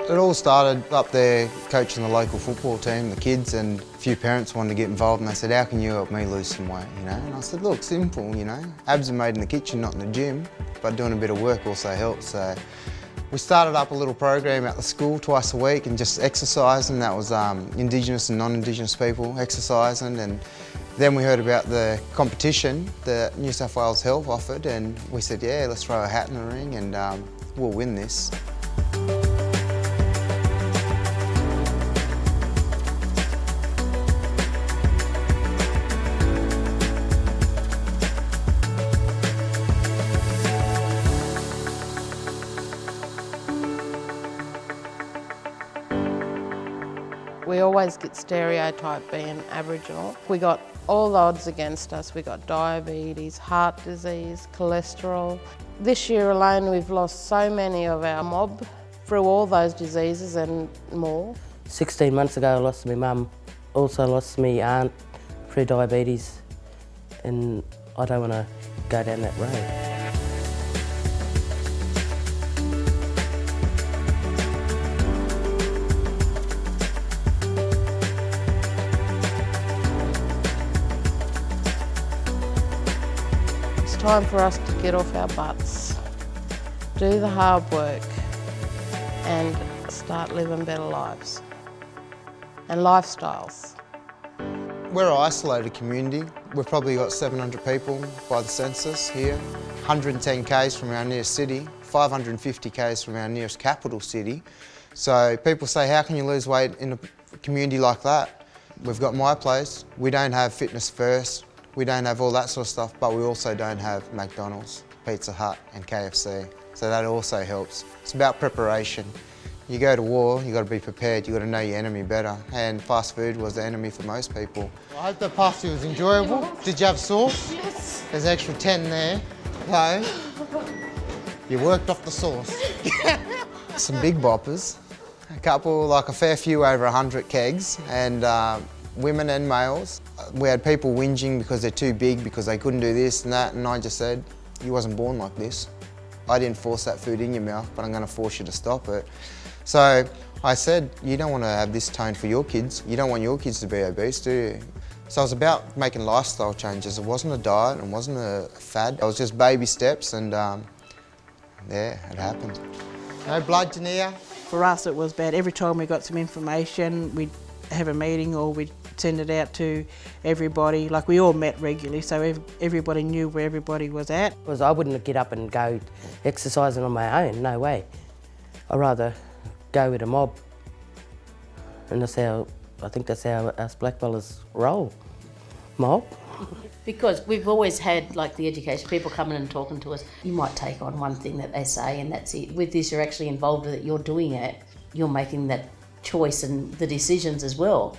It all started up there coaching the local football team, the kids, and a few parents wanted to get involved, and they said, how can you help me lose some weight, you know? And I said, look, simple, you know, abs are made in the kitchen, not in the gym, but doing a bit of work also helps. So we started up a little program at the school twice a week and just exercising. That was Indigenous and non-Indigenous people exercising, and then we heard about the competition that New South Wales Health offered, and we said, yeah, let's throw a hat in the ring and we'll win this. We always get stereotyped being Aboriginal. We got all the odds against us. We got diabetes, heart disease, cholesterol. This year alone we've lost so many of our mob through all those diseases and more. 16 months ago I lost my mum, also lost my aunt through diabetes, and I don't want to go down that road. It's time for us to get off our butts, do the hard work and start living better lives and lifestyles. We're an isolated community. We've probably got 700 people by the census here, 110 k's from our nearest city, 550 k's from our nearest capital city. So people say, how can you lose weight in a community like that? We've got My Place. We don't have Fitness First. We don't have all that sort of stuff, but we also don't have McDonald's, Pizza Hut and KFC. So that also helps. It's about preparation. You go to war, you've got to be prepared, you've got to know your enemy better. And fast food was the enemy for most people. I hope the pasty was enjoyable. Did you have sauce? Yes. There's an extra 10 there. So, you worked off the sauce. Some big boppers. A couple, like a fair few over 100 kegs, and women and males. We had people whinging because they're too big, because they couldn't do this and that, and I just said, you wasn't born like this. I didn't force that food in your mouth, but I'm going to force you to stop it. So I said, you don't want to have this tone for your kids. You don't want your kids to be obese, do you? So it was about making lifestyle changes. It wasn't a diet, it wasn't a fad. It was just baby steps, and yeah, it happened. No blood, Jania? For us it was bad. Every time we got some information, we'd have a meeting or we'd send it out to everybody. Like, we all met regularly, so everybody knew where everybody was at. Because I wouldn't get up and go exercising on my own, no way. I'd rather go with a mob. And that's how, I think that's how us blackfellas roll. Mob. Because we've always had, like, the education, people coming and talking to us. You might take on one thing that they say and that's it. With this, you're actually involved with it, you're doing it, you're making that choice and the decisions as well.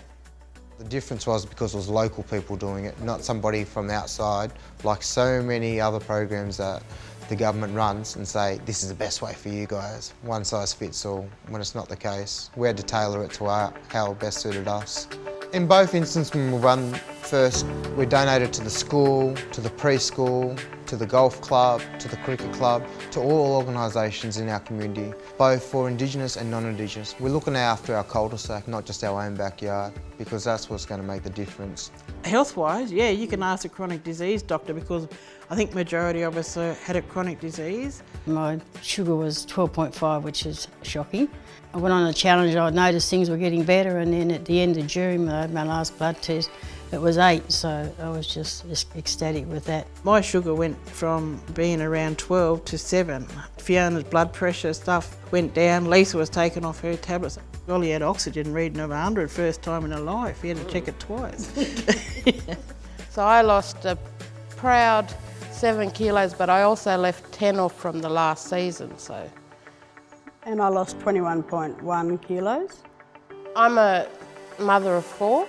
The difference was because it was local people doing it, not somebody from outside, like so many other programs that the government runs and say, this is the best way for you guys, one size fits all, when it's not the case. We had to tailor it to how it best suited us. In both instances, when we run first, we donated to the school, to the preschool, to the golf club, to the cricket club, to all organisations in our community, both for Indigenous and non-Indigenous. We're looking after our cul-de-sac, not just our own backyard, because that's what's going to make the difference. Health-wise, yeah, you can ask a chronic disease doctor, because I think majority of us had a chronic disease. My sugar was 12.5, which is shocking. I went on a challenge, I noticed things were getting better, and then at the end of June, I had my last blood test, it was 8, so I was just ecstatic with that. My sugar went from being around 12 to 7. Fiona's blood pressure stuff went down. Lisa was taken off her tablets. Ollie had oxygen reading of 100 first time in her life. He had to check it twice. So I lost a proud 7 kilos, but I also left 10 off from the last season, so. And I lost 21.1 kilos. I'm a mother of 4.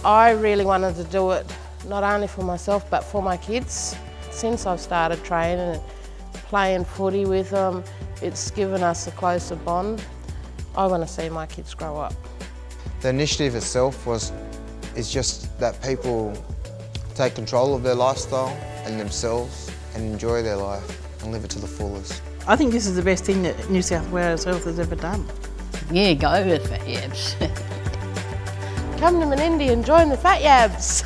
I really wanted to do it not only for myself but for my kids. Since I've started training and playing footy with them, it's given us a closer bond. I want to see my kids grow up. The initiative itself is just that people take control of their lifestyle and themselves and enjoy their life and live it to the fullest. I think this is the best thing that New South Wales Health has ever done. Yeah, go with Fat Yabs. Come to Menindee and join the Fat Yabs.